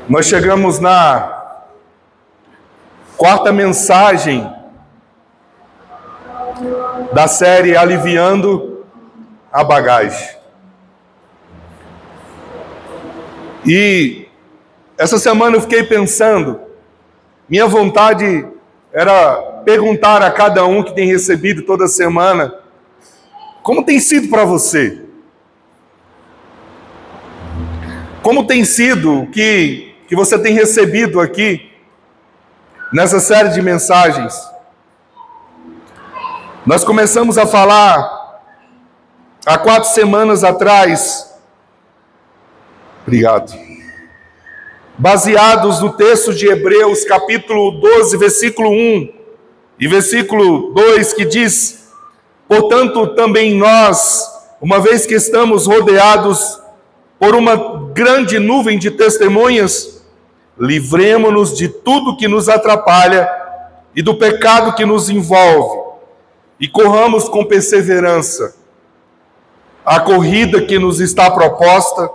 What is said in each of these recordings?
Nós chegamos na quarta mensagem da série Aliviando a Bagagem. E essa semana eu fiquei pensando, minha vontade era perguntar a cada um que tem recebido toda semana, como tem sido para você? Como tem sido que você tem recebido aqui, nessa série de mensagens? Nós começamos a falar, há 4 semanas atrás, baseados no texto de Hebreus, capítulo 12, versículo 1 e versículo 2, que diz: portanto, também nós, uma vez que estamos rodeados por uma grande nuvem de testemunhas, livremo-nos de tudo que nos atrapalha e do pecado que nos envolve, e corramos com perseverança a corrida que nos está proposta,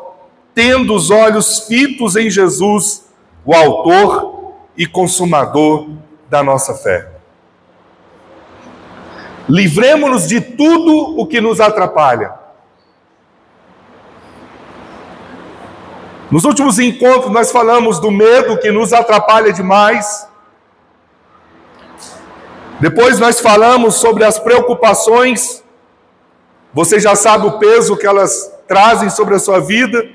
tendo os olhos fitos em Jesus, o autor e consumador da nossa fé. Livremo-nos de tudo o que nos atrapalha. Nos últimos encontros nós falamos do medo que nos atrapalha demais. Depois nós falamos sobre as preocupações. Você já sabe o peso que elas trazem sobre a sua vida.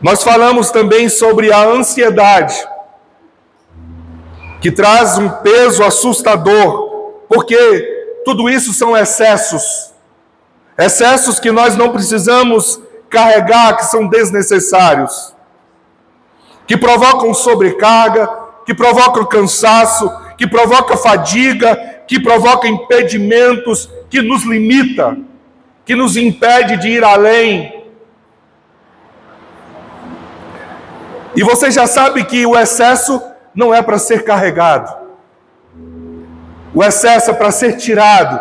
Nós falamos também sobre a ansiedade, que traz um peso assustador, porque tudo isso são excessos. Excessos que nós não precisamos carregar, que são desnecessários, que provocam sobrecarga, que provocam cansaço, que provocam fadiga, que provocam impedimentos, que nos limita, que nos impede de ir além. E você já sabe que o excesso não é para ser carregado. O excesso é para ser tirado,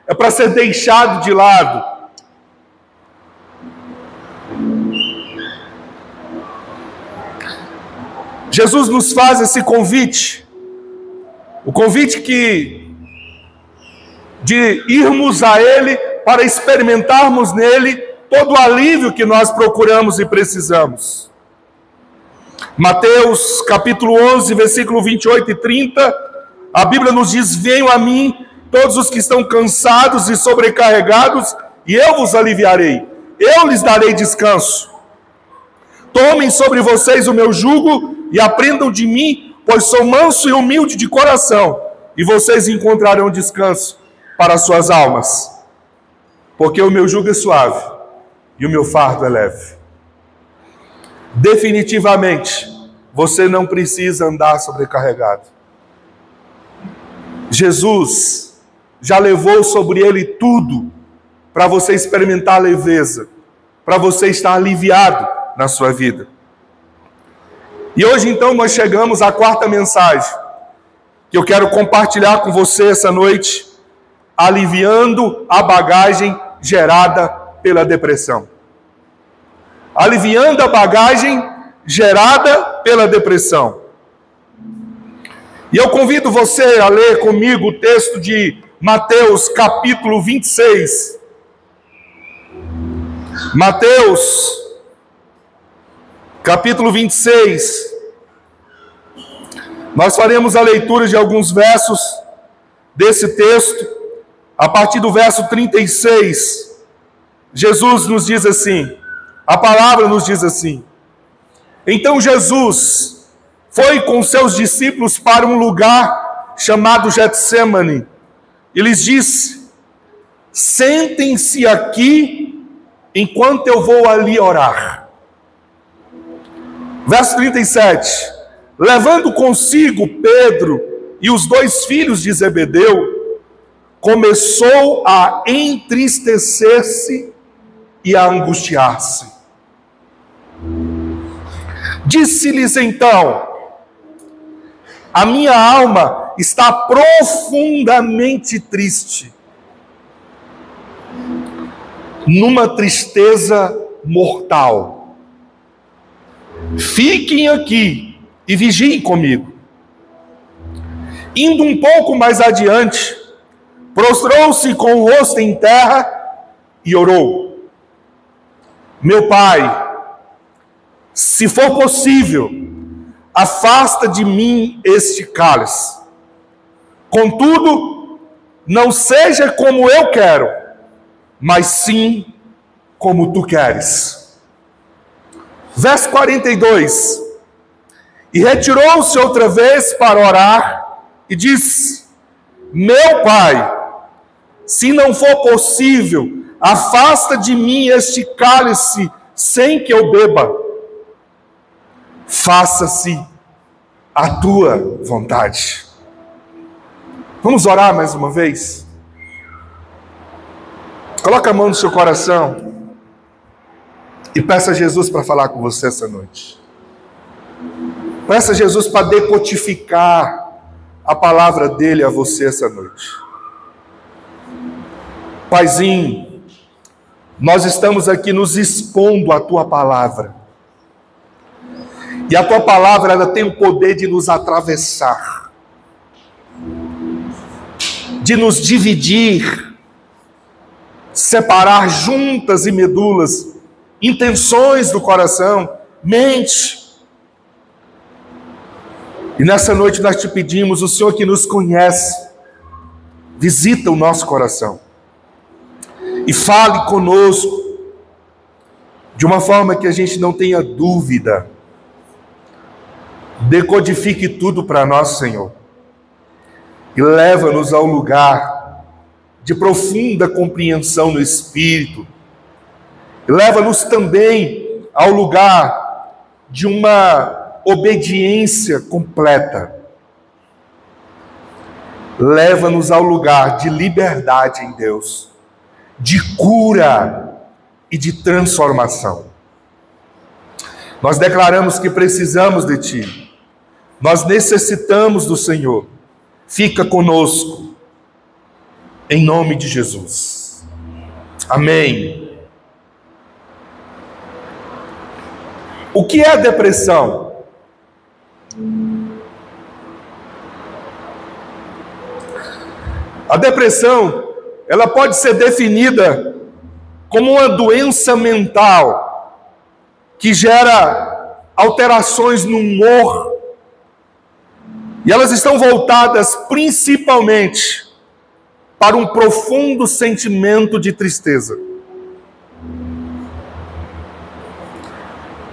é para ser deixado de lado. Jesus nos faz esse convite, o convite de irmos a Ele para experimentarmos nele todo o alívio que nós procuramos e precisamos. Mateus capítulo 11, versículo 28 e 30, a Bíblia nos diz: venham a mim todos os que estão cansados e sobrecarregados, e eu vos aliviarei, eu lhes darei descanso. Tomem sobre vocês o meu jugo e aprendam de mim, pois sou manso e humilde de coração, e vocês encontrarão descanso para as suas almas. Porque o meu jugo é suave e o meu fardo é leve. Definitivamente, você não precisa andar sobrecarregado. Jesus já levou sobre ele tudo para você experimentar leveza, para você estar aliviado na sua vida. E hoje então nós chegamos à quarta mensagem que eu quero compartilhar com você essa noite: aliviando a bagagem gerada pela depressão. Aliviando a bagagem gerada pela depressão. E eu convido você a ler comigo o texto de Mateus capítulo 26. Mateus capítulo 26, nós faremos a leitura de alguns versos desse texto. A partir do verso 36, Jesus nos diz assim, a palavra nos diz assim: então Jesus foi com seus discípulos para um lugar chamado Getsêmani, e lhes disse: sentem-se aqui enquanto eu vou ali orar. Verso 37, levando consigo Pedro e os 2 filhos de Zebedeu, começou a entristecer-se e a angustiar-se. Disse-lhes então: a minha alma está profundamente triste, numa tristeza mortal. fiquem aqui e vigiem comigo. Indo um pouco mais adiante, prostrou-se com o rosto em terra e orou: meu pai, se for possível, afasta de mim este cálice. Contudo, não seja como eu quero, mas sim como tu queres. Verso 42. E retirou-se outra vez para orar e disse: meu pai, se não for possível, afasta de mim este cálice sem que eu beba. Faça-se a tua vontade. Vamos orar mais uma vez? Coloca a mão no seu coração e peça a Jesus para falar com você essa noite. Peça a Jesus para decodificar a palavra dele a você essa noite. Paizinho, nós estamos aqui nos expondo à tua palavra. E a tua palavra, ela tem o poder de nos atravessar, de nos dividir, separar juntas e medulas, intenções do coração, mente. E nessa noite nós te pedimos, o Senhor que nos conhece, visita o nosso coração e fale conosco de uma forma que a gente não tenha dúvida. Decodifique tudo para nós, Senhor, e leva-nos ao lugar de profunda compreensão no Espírito. E leva-nos também ao lugar de uma obediência completa. Leva-nos ao lugar de liberdade em Deus, de cura e de transformação. Nós declaramos que precisamos de Ti. Nós necessitamos do Senhor. Fica conosco, em nome de Jesus. Amém. O que é depressão? A depressão, ela pode ser definida como uma doença mental que gera alterações no humor. E elas estão voltadas principalmente para um profundo sentimento de tristeza.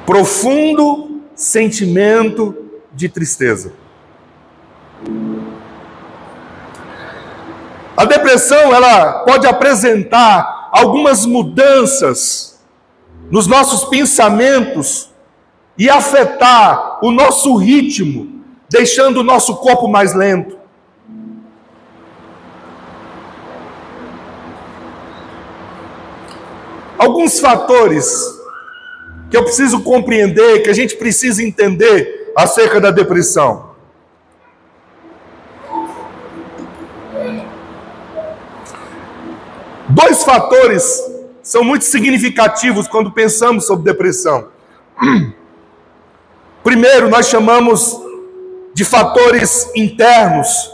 Profundo sentimento de tristeza. A depressão, ela pode apresentar algumas mudanças nos nossos pensamentos e afetar o nosso ritmo, deixando o nosso corpo mais lento. Alguns fatores que eu preciso compreender, que a gente precisa entender acerca da depressão. Dois fatores são muito significativos quando pensamos sobre depressão. Primeiro, nós chamamos de fatores internos.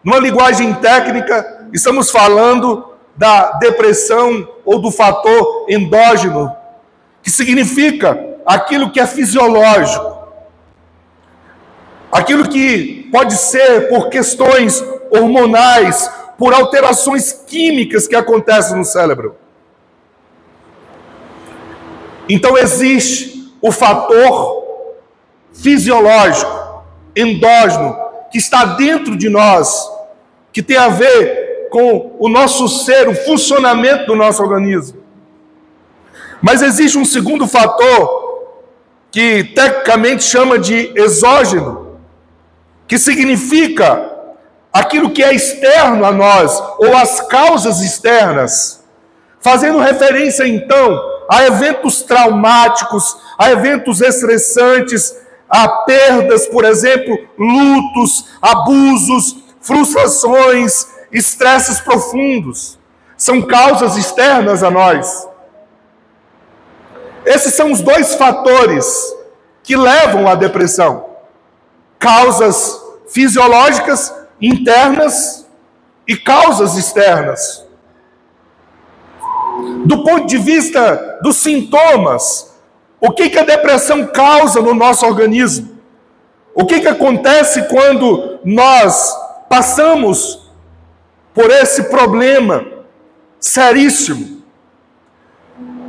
Numa linguagem técnica, estamos falando da depressão ou do fator endógeno, que significa aquilo que é fisiológico, aquilo que pode ser por questões hormonais, por alterações químicas que acontecem no cérebro. Então existe o fator fisiológico, endógeno, que está dentro de nós, que tem a ver com o nosso ser, o funcionamento do nosso organismo. Mas existe um segundo fator, que tecnicamente chama de exógeno, que significa aquilo que é externo a nós, ou as causas externas, fazendo referência então a eventos traumáticos, a eventos estressantes, a perdas, por exemplo, lutos, abusos, frustrações, estresses profundos. São causas externas a nós. Esses são os dois fatores que levam à depressão. Causas fisiológicas internas e causas externas. Do ponto de vista dos sintomas, o que a depressão causa no nosso organismo? O que acontece quando nós passamos por esse problema seríssimo?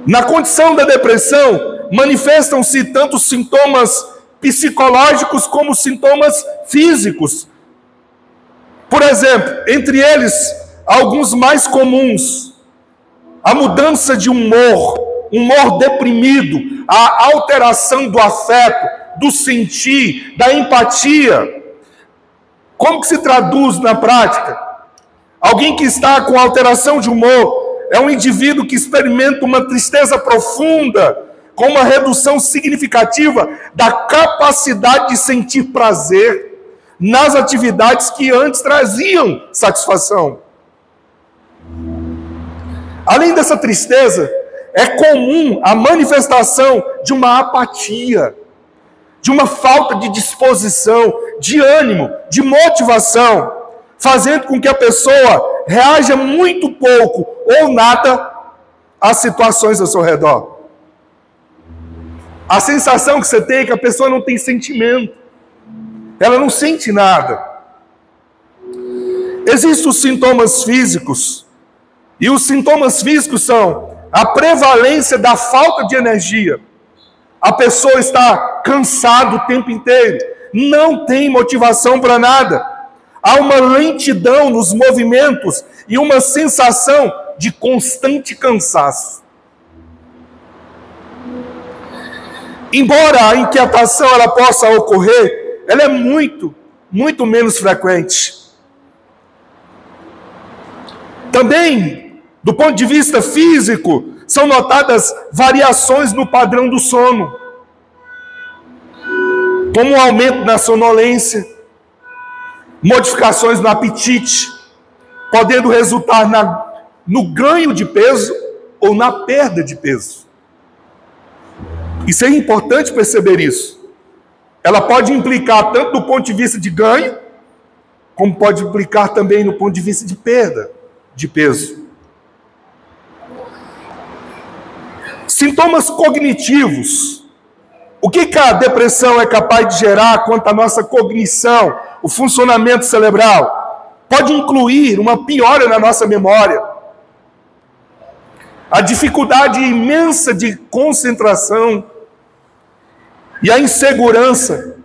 Na condição da depressão, manifestam-se tanto sintomas psicológicos como sintomas físicos. Por exemplo, entre eles, alguns mais comuns: a mudança de humor deprimido, a alteração do afeto, do sentir, da empatia. Como que se traduz na prática? Alguém que está com alteração de humor é um indivíduo que experimenta uma tristeza profunda, com uma redução significativa da capacidade de sentir prazer nas atividades que antes traziam satisfação. Além dessa tristeza, é comum a manifestação de uma apatia, de uma falta de disposição, de ânimo, de motivação, fazendo com que a pessoa reaja muito pouco ou nada às situações ao seu redor. A sensação que você tem é que a pessoa não tem sentimento, ela não sente nada. Existem os sintomas físicos, e os sintomas físicos são a prevalência da falta de energia. A pessoa está cansada o tempo inteiro, não tem motivação para nada. Há uma lentidão nos movimentos e uma sensação de constante cansaço. Embora a inquietação ela possa ocorrer, ela é muito menos frequente. Também, do ponto de vista físico, são notadas variações no padrão do sono, como um aumento na sonolência, modificações no apetite, podendo resultar no ganho de peso ou na perda de peso. Isso é importante perceber isso. Ela pode implicar tanto do ponto de vista de ganho, como pode implicar também no ponto de vista de perda de peso. Sintomas cognitivos. O que a depressão é capaz de gerar quanto à nossa cognição, o funcionamento cerebral? Pode incluir uma piora na nossa memória, a dificuldade imensa de concentração e a insegurança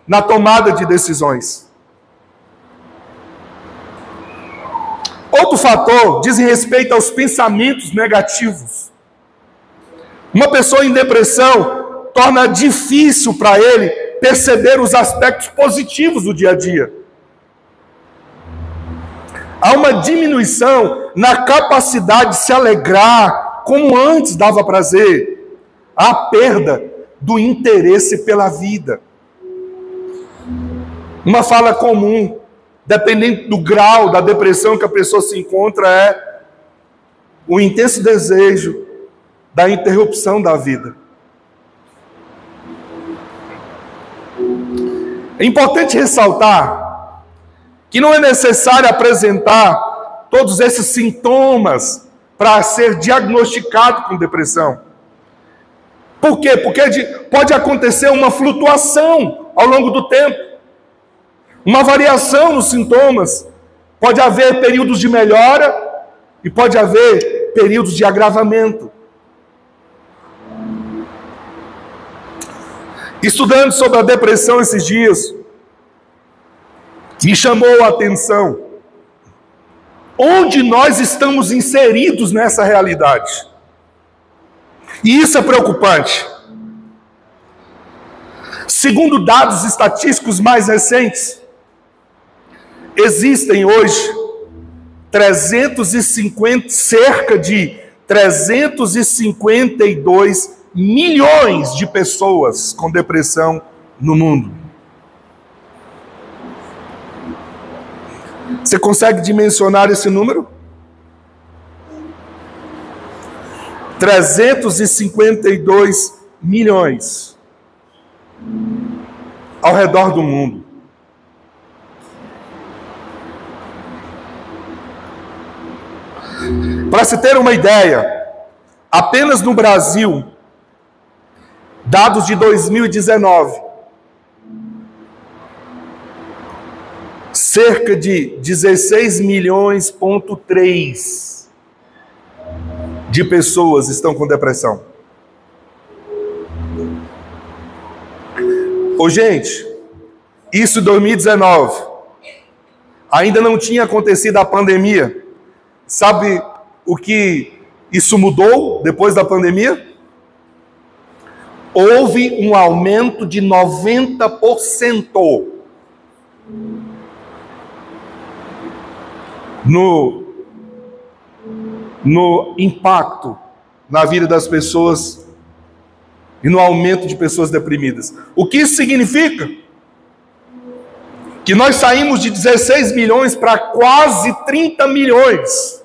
na tomada de decisões. Outro fator diz respeito aos pensamentos negativos. Uma pessoa em depressão torna difícil para ele perceber os aspectos positivos do dia a dia. Há uma diminuição na capacidade de se alegrar, como antes dava prazer. Há perda do interesse pela vida. Uma fala comum, dependendo do grau da depressão que a pessoa se encontra, é o intenso desejo da interrupção da vida. É importante ressaltar que não é necessário apresentar todos esses sintomas para ser diagnosticado com depressão. Por quê? Porque pode acontecer uma flutuação ao longo do tempo, uma variação nos sintomas. Pode haver períodos de melhora e pode haver períodos de agravamento. Estudando sobre a depressão esses dias, me chamou a atenção onde nós estamos inseridos nessa realidade. E isso é preocupante. Segundo dados estatísticos mais recentes, existem hoje cerca de 352 milhões de pessoas com depressão no mundo. Você consegue dimensionar esse número? 352 milhões. ao redor do mundo. Para se ter uma ideia, apenas no Brasil, dados de 2019, cerca de 16,3 milhões de pessoas estão com depressão. Ô, gente, isso em 2019. Ainda não tinha acontecido a pandemia. Sabe o que isso mudou depois da pandemia? Houve um aumento de 90% no impacto na vida das pessoas e no aumento de pessoas deprimidas. O que isso significa? Que nós saímos de 16 milhões para quase 30 milhões.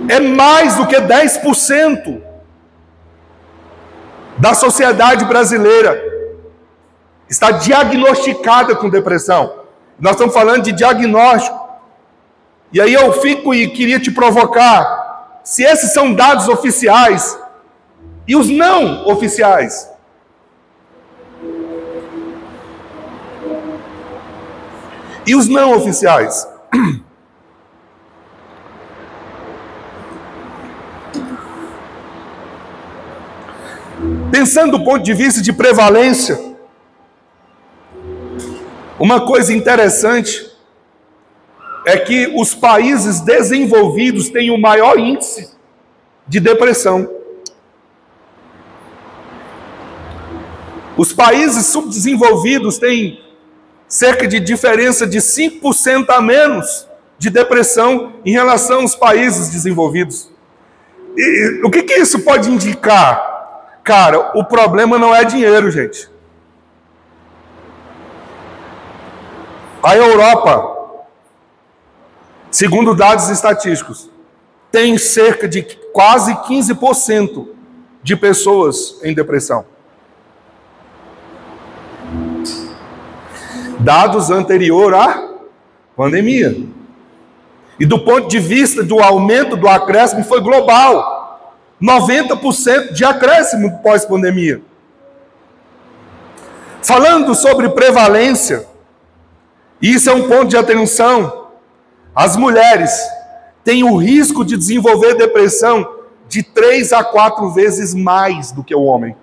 É mais do que 10% da sociedade brasileira está diagnosticada com depressão. Nós estamos falando de diagnóstico. E aí eu fico e queria te provocar, se esses são dados oficiais e os não oficiais. E os não oficiais? Pensando do ponto de vista de prevalência, uma coisa interessante é que os países desenvolvidos têm o maior índice de depressão. Os países subdesenvolvidos têm cerca de diferença de 5% a menos de depressão em relação aos países desenvolvidos. E o que isso pode indicar? Cara, o problema não é dinheiro, gente. A Europa, segundo dados estatísticos, tem cerca de quase 15% de pessoas em depressão. Dados anterior à pandemia. E do ponto de vista do aumento do acréscimo, foi global. 90% de acréscimo pós-pandemia. Falando sobre prevalência, isso é um ponto de atenção. As mulheres têm o risco de desenvolver depressão de 3 a 4 vezes mais do que o homem.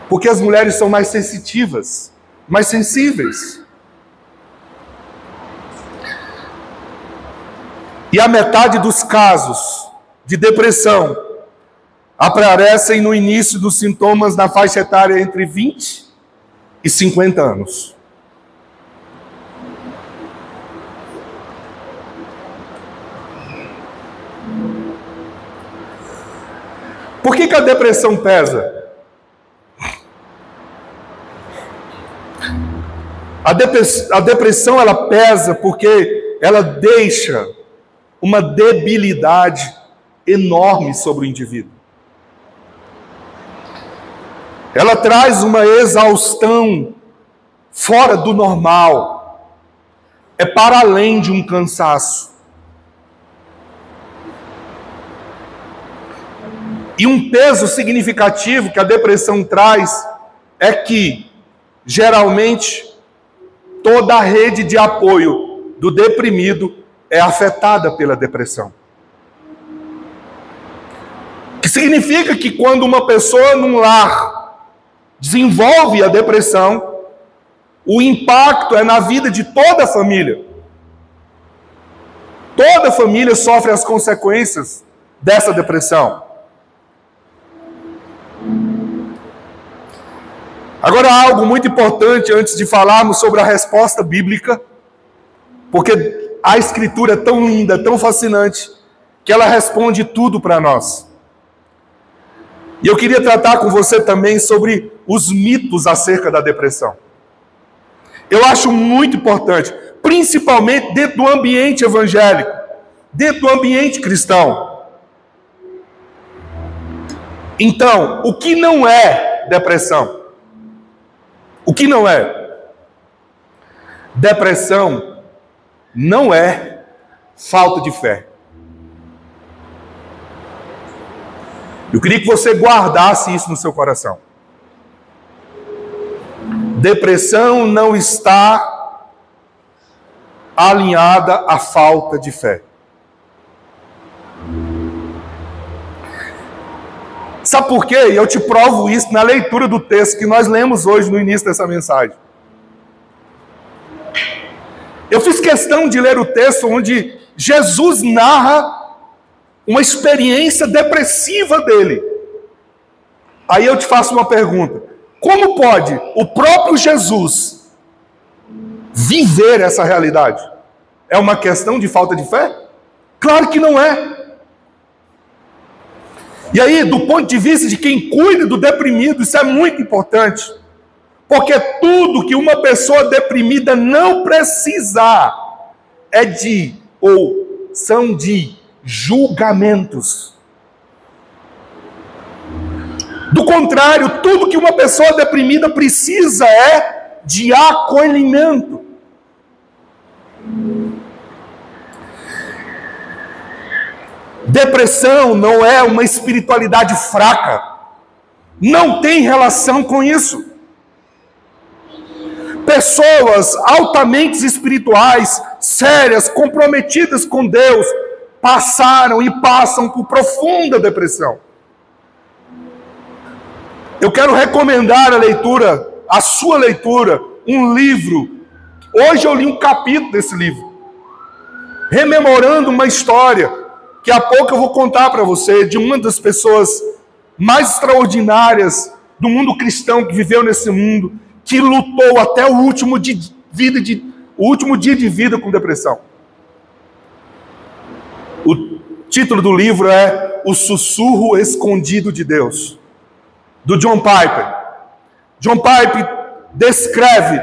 Porque as mulheres são mais sensitivas, mais sensíveis. E a metade dos casos de depressão aparecem no início dos sintomas na faixa etária entre 20 e 50 anos. Por que a depressão pesa? A depressão ela pesa porque ela deixa uma debilidade enorme sobre o indivíduo. Ela traz uma exaustão fora do normal. É para além de um cansaço. E um peso significativo que a depressão traz é que, geralmente, toda a rede de apoio do deprimido é afetada pela depressão. Que significa que quando uma pessoa num lar desenvolve a depressão, o impacto é na vida de toda a família. Toda a família sofre as consequências dessa depressão. Agora, algo muito importante antes de falarmos sobre a resposta bíblica, porque a Escritura é tão linda, tão fascinante, que ela responde tudo para nós. E eu queria tratar com você também sobre os mitos acerca da depressão. Eu acho muito importante, principalmente dentro do ambiente evangélico, dentro do ambiente cristão. Então, o que não é depressão? O que não é? Depressão não é falta de fé. Eu queria que você guardasse isso no seu coração. Depressão não está alinhada à falta de fé. Sabe por quê? Eu te provo isso na leitura do texto que nós lemos hoje no início dessa mensagem. Eu fiz questão de ler o texto onde Jesus narra uma experiência depressiva dele. Aí eu te faço uma pergunta. Como pode o próprio Jesus viver essa realidade? É uma questão de falta de fé? Claro que não é. E aí, do ponto de vista de quem cuida do deprimido, isso é muito importante. Porque tudo que uma pessoa deprimida não precisa é de, ou são de, julgamentos. Do contrário, tudo que uma pessoa deprimida precisa é de acolhimento. Depressão não é uma espiritualidade fraca. Não tem relação com isso. Pessoas altamente espirituais, sérias, comprometidas com Deus, passaram e passam por profunda depressão. Eu quero recomendar a sua leitura, um livro. Hoje eu li um capítulo desse livro, rememorando uma história que há pouco eu vou contar para você, de uma das pessoas mais extraordinárias do mundo cristão que viveu nesse mundo, que lutou até o último dia de vida com depressão. O título do livro é O Sussurro Escondido de Deus, do John Piper. John Piper descreve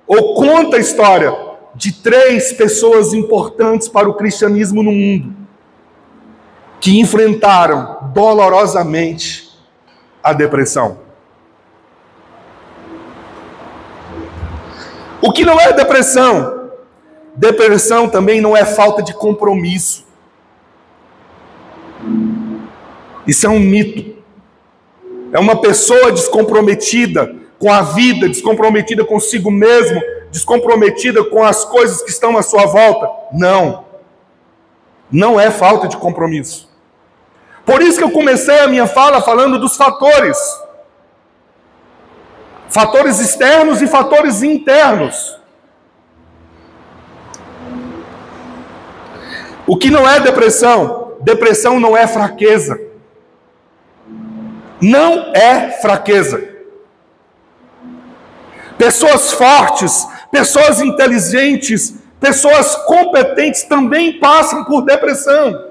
ou conta a história de 3 pessoas importantes para o cristianismo no mundo, que enfrentaram dolorosamente a depressão. O que não é depressão? Depressão também não é falta de compromisso. Isso é um mito. É uma pessoa descomprometida com a vida, descomprometida consigo mesmo, descomprometida com as coisas que estão à sua volta. Não. Não é falta de compromisso. Por isso que eu comecei a minha fala falando dos fatores. Fatores externos e fatores internos. O que não é depressão? Depressão não é fraqueza. Não é fraqueza. Pessoas fortes, pessoas inteligentes, pessoas competentes também passam por depressão.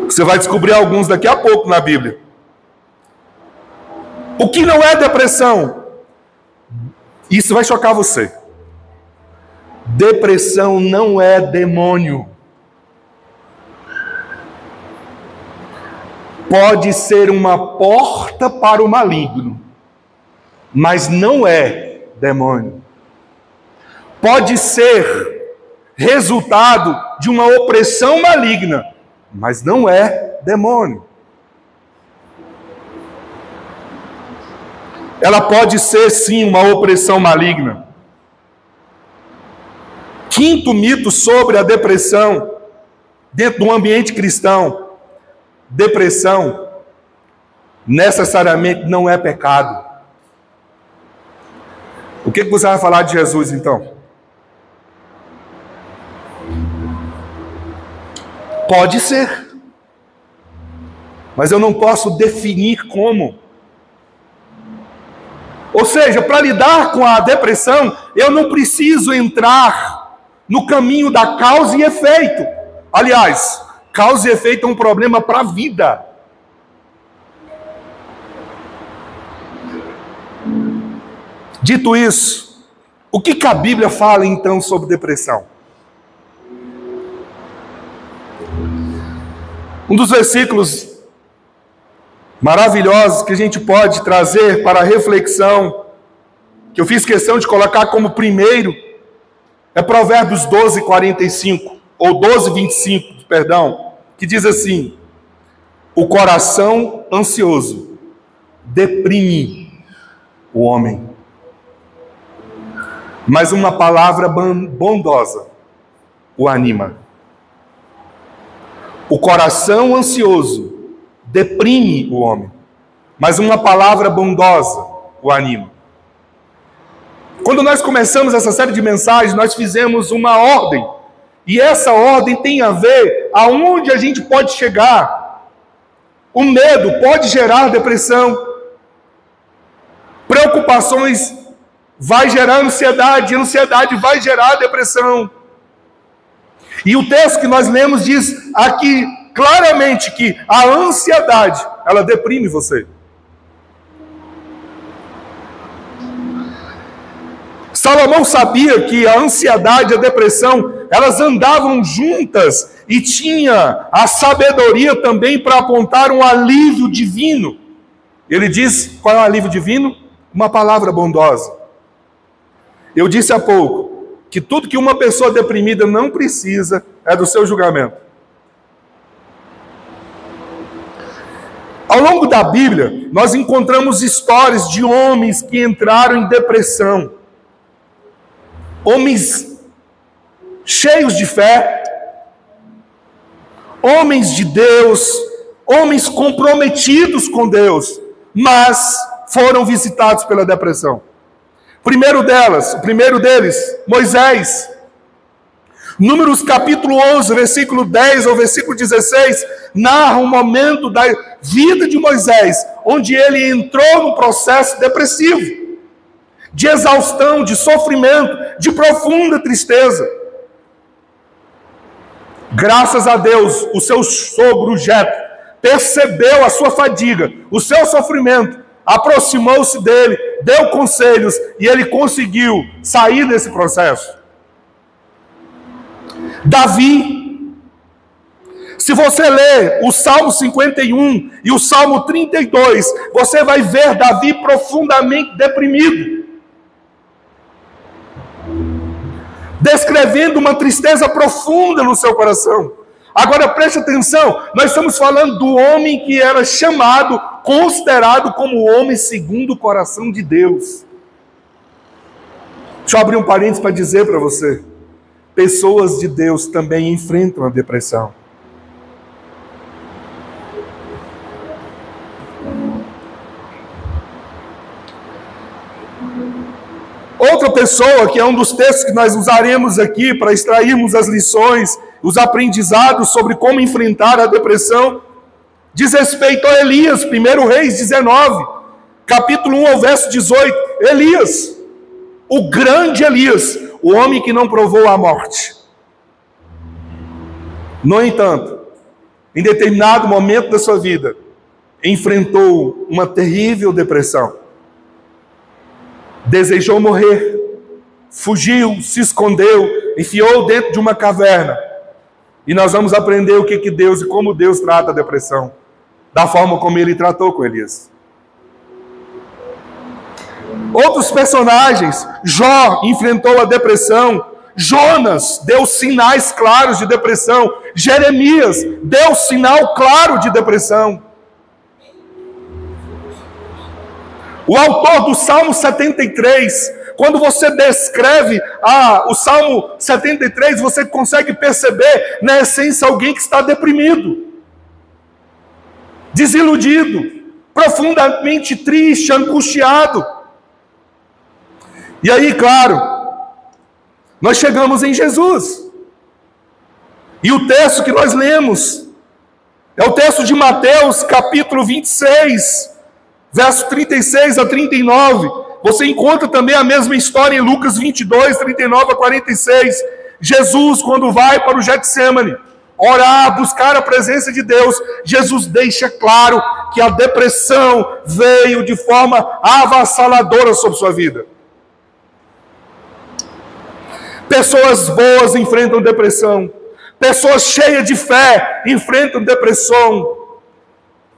Você vai descobrir alguns daqui a pouco na Bíblia. O que não é depressão? Isso vai chocar você. Depressão não é demônio. Pode ser uma porta para o maligno, mas não é demônio. Pode ser resultado de uma opressão maligna, mas não é demônio. Ela pode ser, sim, uma opressão maligna. Quinto mito sobre a depressão dentro do ambiente cristão. Depressão necessariamente não é pecado. O que você vai falar de Jesus, então? Pode ser, mas eu não posso definir como. Ou seja, para lidar com a depressão, eu não preciso entrar no caminho da causa e efeito. Aliás, causa e efeito é um problema para a vida. Dito isso, o que a Bíblia fala então sobre depressão? Um dos versículos maravilhosos que a gente pode trazer para a reflexão, que eu fiz questão de colocar como primeiro, é Provérbios 12:45, ou 12:25, perdão, que diz assim: o coração ansioso deprime o homem, mas uma palavra bondosa o anima. O coração ansioso deprime o homem, mas uma palavra bondosa o anima. Quando nós começamos essa série de mensagens, nós fizemos uma ordem, e essa ordem tem a ver aonde a gente pode chegar. O medo pode gerar depressão, preocupações vai gerar ansiedade, a ansiedade vai gerar depressão. E o texto que nós lemos diz aqui claramente que a ansiedade, ela deprime você. Salomão sabia que a ansiedade e a depressão, elas andavam juntas e tinha a sabedoria também para apontar um alívio divino. Ele diz, qual é o alívio divino? Uma palavra bondosa. Eu disse há pouco que tudo que uma pessoa deprimida não precisa é do seu julgamento. Ao longo da Bíblia, nós encontramos histórias de homens que entraram em depressão. Homens cheios de fé, homens de Deus, homens comprometidos com Deus, mas foram visitados pela depressão. O primeiro deles, Moisés. Números capítulo 11, versículo 10 ao versículo 16, narra um momento da vida de Moisés, onde ele entrou num processo depressivo, de exaustão, de sofrimento, de profunda tristeza. Graças a Deus, o seu sogro Jetro percebeu a sua fadiga, o seu sofrimento, aproximou-se dele, deu conselhos e ele conseguiu sair desse processo. Davi, se você ler o Salmo 51 e o Salmo 32, você vai ver Davi profundamente deprimido, descrevendo uma tristeza profunda no seu coração. Agora preste atenção, nós estamos falando do homem que era chamado, considerado como o homem segundo o coração de Deus. Deixa eu abrir um parênteses para dizer para você, pessoas de Deus também enfrentam a depressão. Outra pessoa, que é um dos textos que nós usaremos aqui para extrairmos as lições, os aprendizados sobre como enfrentar a depressão, diz respeito a Elias, 1 Reis 19, capítulo 1 ao verso 18. Elias, o grande Elias, o homem que não provou a morte. No entanto, em determinado momento da sua vida, enfrentou uma terrível depressão. Desejou morrer, fugiu, se escondeu, enfiou dentro de uma caverna. E nós vamos aprender o que Deus e como Deus trata a depressão, da forma como ele tratou com Elias. Outros personagens, Jó enfrentou a depressão, Jonas deu sinais claros de depressão, Jeremias deu sinal claro de depressão. O autor do Salmo 73, quando você descreve o Salmo 73, você consegue perceber, na essência, alguém que está deprimido, desiludido, profundamente triste, angustiado. E aí, claro, nós chegamos em Jesus. E o texto que nós lemos é o texto de Mateus, capítulo 26, verso 36 a 39, você encontra também a mesma história em Lucas 22, 39 a 46. Jesus, quando vai para o Getsêmani, orar, buscar a presença de Deus, Jesus deixa claro que a depressão veio de forma avassaladora sobre sua vida. Pessoas boas enfrentam depressão, Pessoas cheias de fé enfrentam depressão.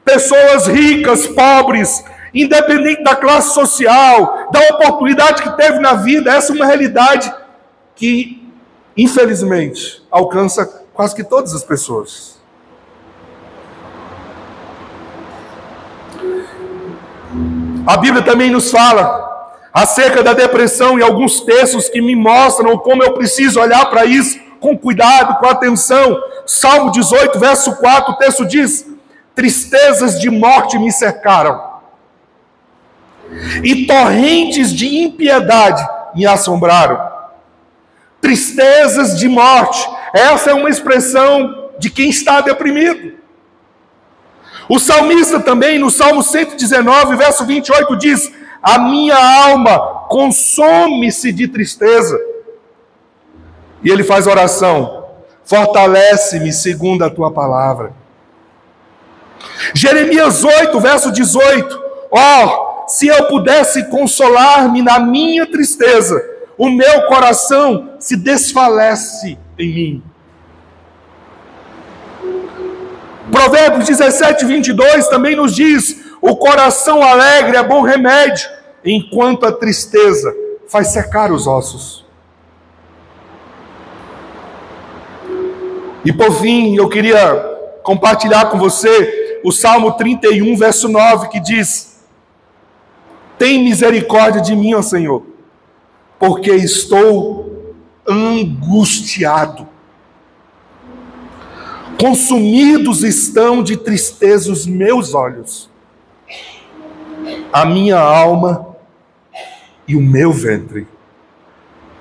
Pessoas ricas, pobres, independente da classe social, da oportunidade que teve na vida, essa é uma realidade que, infelizmente, alcança quase que todas as pessoas. A Bíblia também nos fala acerca da depressão em alguns textos que me mostram como eu preciso olhar para isso com cuidado, com atenção. Salmo 18, verso 4, o texto diz: tristezas de morte me cercaram, e torrentes de impiedade me assombraram. Tristezas de morte, essa é uma expressão de quem está deprimido. O salmista também, no Salmo 119, verso 28, diz: a minha alma consome-se de tristeza. E ele faz oração: fortalece-me segundo a tua palavra. Jeremias 8, verso 18: ó, se eu pudesse consolar-me na minha tristeza, o meu coração se desfalece em mim. Provérbios 17, 22 também nos diz: o coração alegre é bom remédio, enquanto a tristeza faz secar os ossos. E por fim, eu queria compartilhar com você o Salmo 31, verso 9, que diz: tem misericórdia de mim, ó Senhor, porque estou angustiado. Consumidos estão de tristeza os meus olhos, a minha alma e o meu ventre.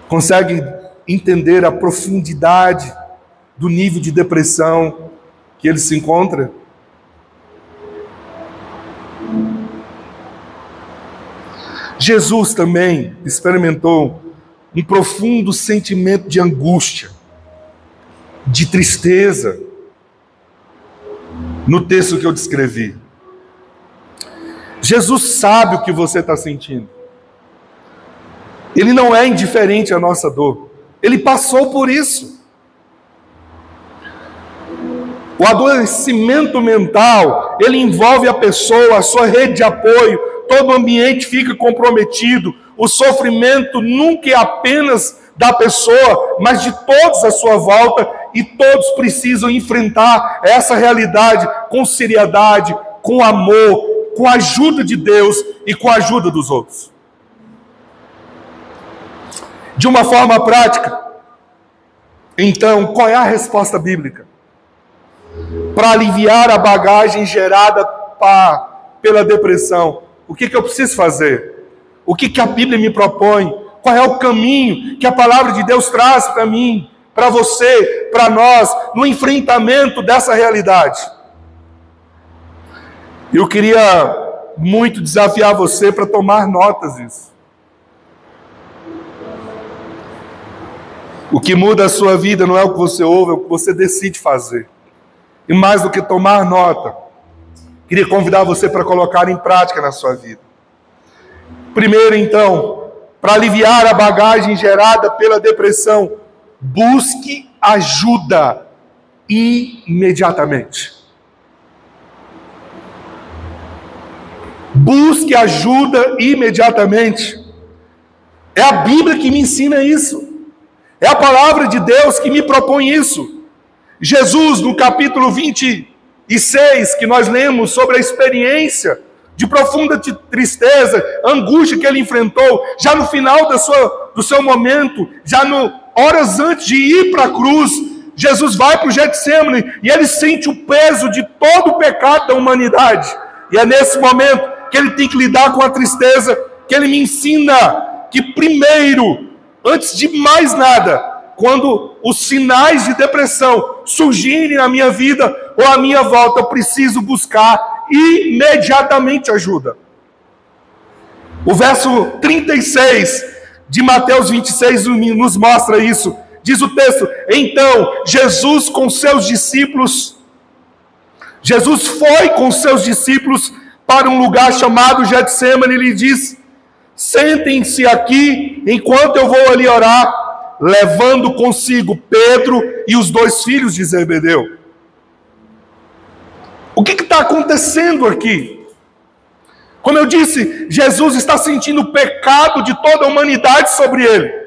Consegue entender a profundidade do nível de depressão que ele se encontra? Jesus também experimentou um profundo sentimento de angústia, de tristeza, no texto que eu descrevi. Jesus sabe o que você está sentindo. Ele não é indiferente à nossa dor. Ele passou por isso. O adoecimento mental, ele envolve a pessoa, a sua rede de apoio, todo o ambiente fica comprometido. O sofrimento nunca é apenas da pessoa, mas de todos à sua volta, e todos precisam enfrentar essa realidade com seriedade, com amor, com a ajuda de Deus e com a ajuda dos outros. De uma forma prática, então, qual é a resposta bíblica para aliviar a bagagem gerada pela depressão? O que eu preciso fazer? O que a Bíblia me propõe? Qual é o caminho que a palavra de Deus traz para mim, para você, para nós, no enfrentamento dessa realidade? Eu queria muito desafiar você para tomar notas disso. O que muda a sua vida não é o que você ouve, é o que você decide fazer. E mais do que tomar nota, queria convidar você para colocar em prática na sua vida. Primeiro, então, para aliviar a bagagem gerada pela depressão, busque ajuda imediatamente. Busque ajuda imediatamente. É a Bíblia que me ensina isso. É a palavra de Deus que me propõe isso. Jesus, no capítulo 26, que nós lemos sobre a experiência de profunda tristeza, angústia que ele enfrentou, já no final do seu momento, horas antes de ir para a cruz, Jesus vai para o Getsemane e ele sente o peso de todo o pecado da humanidade. E é nesse momento que ele tem que lidar com a tristeza, que ele me ensina que primeiro, antes de mais nada, quando os sinais de depressão surgirem na minha vida ou à minha volta, eu preciso buscar imediatamente ajuda. O verso 36 de Mateus 26 nos mostra isso. Diz o texto: então Jesus foi com seus discípulos para um lugar chamado Getsemane e lhe diz: sentem-se aqui enquanto eu vou ali orar. levando consigo Pedro e os 2 filhos de Zebedeu. O que está acontecendo aqui? Como eu disse, Jesus está sentindo o pecado de toda a humanidade sobre ele.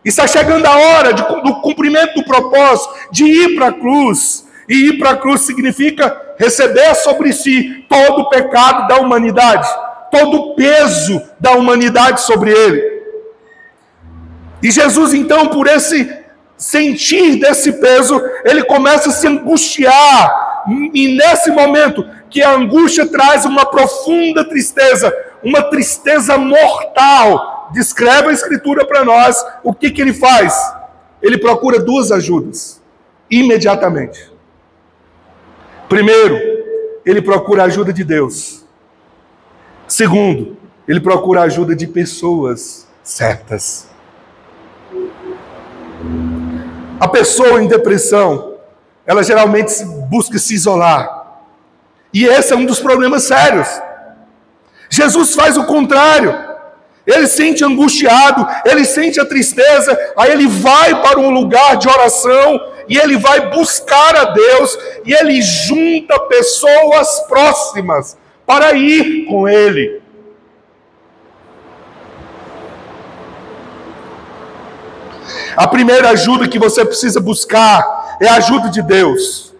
Está chegando a hora do cumprimento do propósito de ir para a cruz. E ir para a cruz significa receber sobre si todo o pecado da humanidade, todo o peso da humanidade sobre ele. E Jesus, então, por esse sentir desse peso, ele começa a se angustiar. E nesse momento, que a angústia traz uma profunda tristeza, uma tristeza mortal. Descreve a Escritura para nós. O que ele faz? Ele procura 2 ajudas, imediatamente. Primeiro, ele procura a ajuda de Deus. Segundo, ele procura a ajuda de pessoas certas. A pessoa em depressão, ela geralmente busca se isolar. E esse é um dos problemas sérios. Jesus faz o contrário. Ele sente angustiado, ele sente a tristeza, aí ele vai para um lugar de oração, e ele vai buscar a Deus, e ele junta pessoas próximas para ir com ele. A primeira ajuda que você precisa buscar é a ajuda de Deus.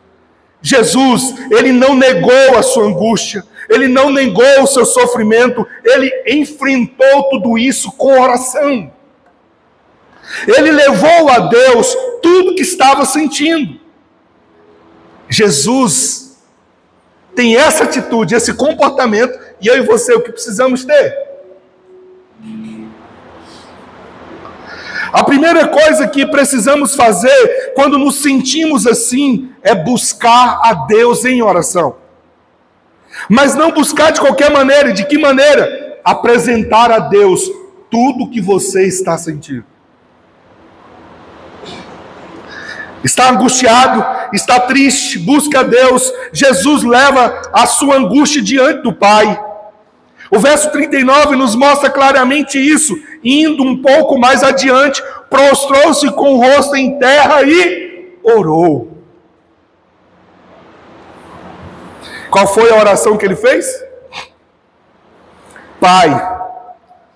Jesus, ele não negou a sua angústia, ele não negou o seu sofrimento, ele enfrentou tudo isso com oração. Ele levou a Deus tudo que estava sentindo. Jesus tem essa atitude, esse comportamento, e eu e você, o que precisamos ter? A primeira coisa que precisamos fazer quando nos sentimos assim é buscar a Deus em oração. Mas não buscar de qualquer maneira. De que maneira? Apresentar a Deus tudo que você está sentindo. Está angustiado, está triste, busca a Deus. Jesus leva a sua angústia diante do Pai. O verso 39 nos mostra claramente isso. Indo um pouco mais adiante, prostrou-se com o rosto em terra e orou. Qual foi a oração que ele fez? Pai,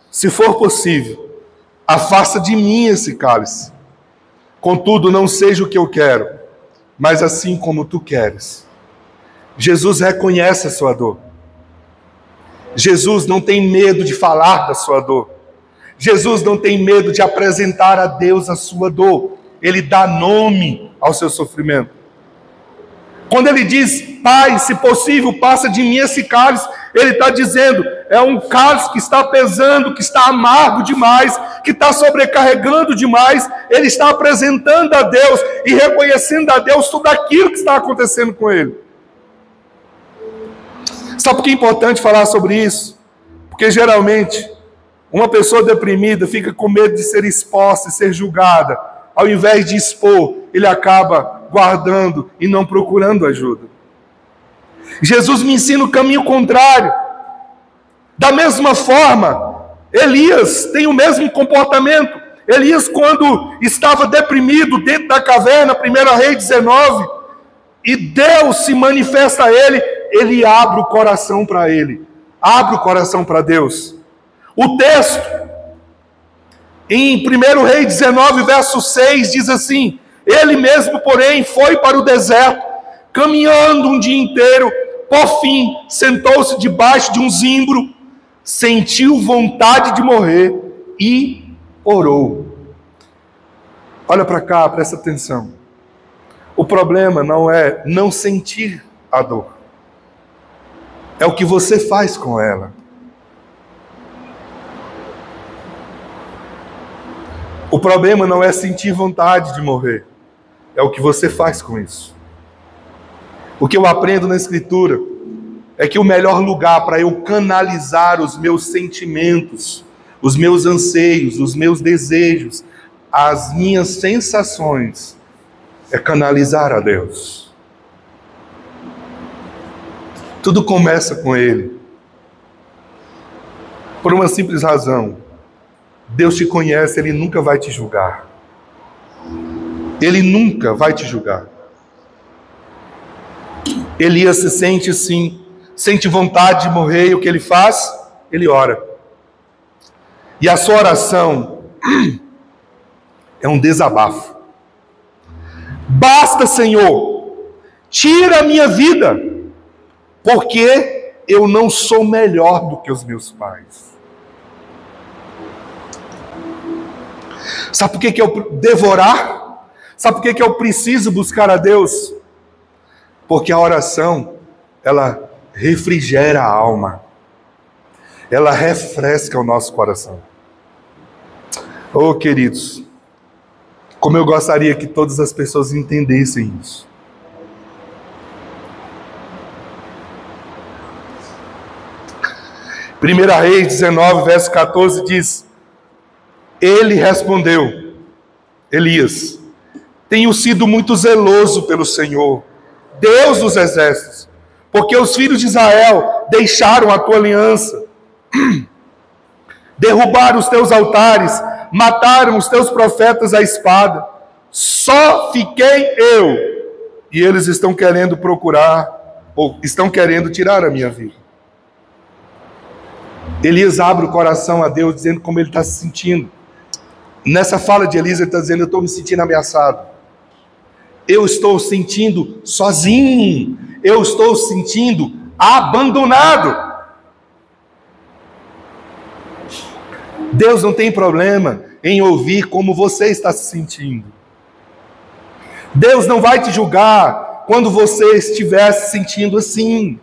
se for possível, afasta de mim esse cálice. Contudo, não seja o que eu quero, mas assim como tu queres. Jesus reconhece a sua dor. Jesus não tem medo de falar da sua dor. Jesus não tem medo de apresentar a Deus a sua dor. Ele dá nome ao seu sofrimento. Quando ele diz, Pai, se possível, passa de mim esse cálice, ele está dizendo, é um cálice que está pesando, que está amargo demais, que está sobrecarregando demais. Ele está apresentando a Deus e reconhecendo a Deus tudo aquilo que está acontecendo com ele. Sabe por que é importante falar sobre isso? Porque geralmente, uma pessoa deprimida fica com medo de ser exposta e ser julgada. Ao invés de expor, ele acaba guardando e não procurando ajuda. Jesus me ensina o caminho contrário. Da mesma forma, Elias tem o mesmo comportamento. Elias, quando estava deprimido dentro da caverna, 1 Reis 19, e Deus se manifesta a ele, ele abre o coração para ele. Abre o coração para Deus. O texto, em 1 Reis 19, verso 6, diz assim, ele mesmo, porém, foi para o deserto, caminhando um dia inteiro, por fim, sentou-se debaixo de um zimbro, sentiu vontade de morrer e orou. Olha para cá, presta atenção. O problema não é não sentir a dor. É o que você faz com ela. O problema não é sentir vontade de morrer. É o que você faz com isso. O que eu aprendo na Escritura é que o melhor lugar para eu canalizar os meus sentimentos, os meus anseios, os meus desejos, as minhas sensações, é canalizar a Deus. Tudo começa com Ele. Por uma simples razão. Deus te conhece, Ele nunca vai te julgar. Ele nunca vai te julgar. Elias se sente assim, sente vontade de morrer, e o que ele faz? Ele ora. E a sua oração é um desabafo. Basta, Senhor, tira a minha vida, porque eu não sou melhor do que os meus pais. Sabe por que eu devorar? Sabe por que eu preciso buscar a Deus? Porque a oração, ela refrigera a alma. Ela refresca o nosso coração. Oh, queridos, como eu gostaria que todas as pessoas entendessem isso. Primeira Reis 19, verso 14 diz: ele respondeu, Elias, tenho sido muito zeloso pelo Senhor, Deus dos exércitos, porque os filhos de Israel deixaram a tua aliança, derrubaram os teus altares, mataram os teus profetas à espada. Só fiquei eu, e eles estão querendo procurar, ou estão querendo tirar a minha vida. Elias abre o coração a Deus, dizendo como ele está se sentindo. Nessa fala de Elias, ele está dizendo: eu estou me sentindo ameaçado. Eu estou sentindo sozinho. Eu estou sentindo abandonado. Deus não tem problema em ouvir como você está se sentindo. Deus não vai te julgar quando você estiver se sentindo assim.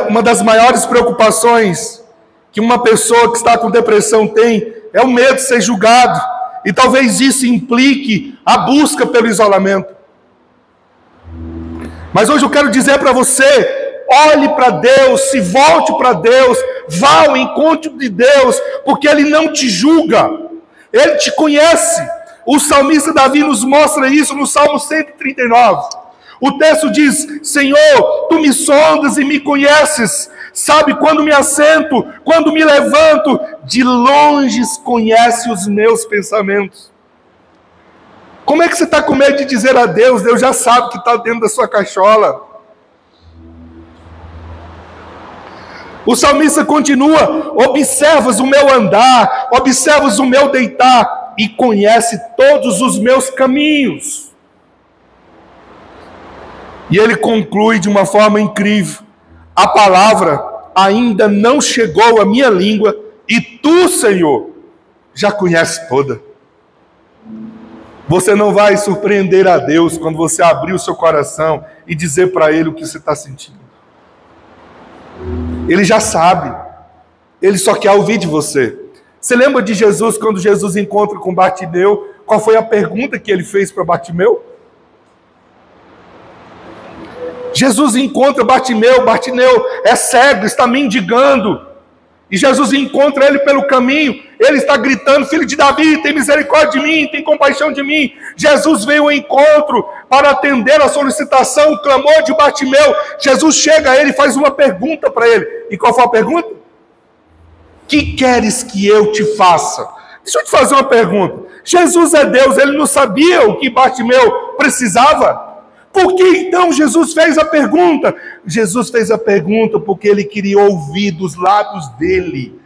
Uma das maiores preocupações que uma pessoa que está com depressão tem é o medo de ser julgado. E talvez isso implique a busca pelo isolamento. Mas hoje eu quero dizer para você: olhe para Deus, se volte para Deus, vá ao encontro de Deus, porque Ele não te julga, Ele te conhece. O salmista Davi nos mostra isso no Salmo 139. O texto diz: Senhor, Tu me sondas e me conheces, sabe quando me assento, quando me levanto, de longe conhece os meus pensamentos. Como é que você está com medo de dizer a Deus? Deus já sabe que está dentro da sua cachola. O salmista continua: observas o meu andar, observas o meu deitar, e conhece todos os meus caminhos. E ele conclui de uma forma incrível: a palavra ainda não chegou à minha língua, e Tu, Senhor, já conheces toda. Você não vai surpreender a Deus quando você abrir o seu coração e dizer para Ele o que você está sentindo. Ele já sabe. Ele só quer ouvir de você. Você lembra de Jesus, quando Jesus encontra com Bartimeu? Qual foi a pergunta que ele fez para Bartimeu? Jesus encontra Bartimeu. Bartimeu é cego, está mendigando. E Jesus encontra ele pelo caminho. Ele está gritando: filho de Davi, tem misericórdia de mim, tem compaixão de mim. Jesus veio ao encontro para atender a solicitação, o clamor de Bartimeu. Jesus chega a ele e faz uma pergunta para ele. E qual foi a pergunta? Que queres que eu te faça? Deixa eu te fazer uma pergunta. Jesus é Deus, ele não sabia o que Bartimeu precisava? Por que então Jesus fez a pergunta? Jesus fez a pergunta porque ele queria ouvir dos lábios dele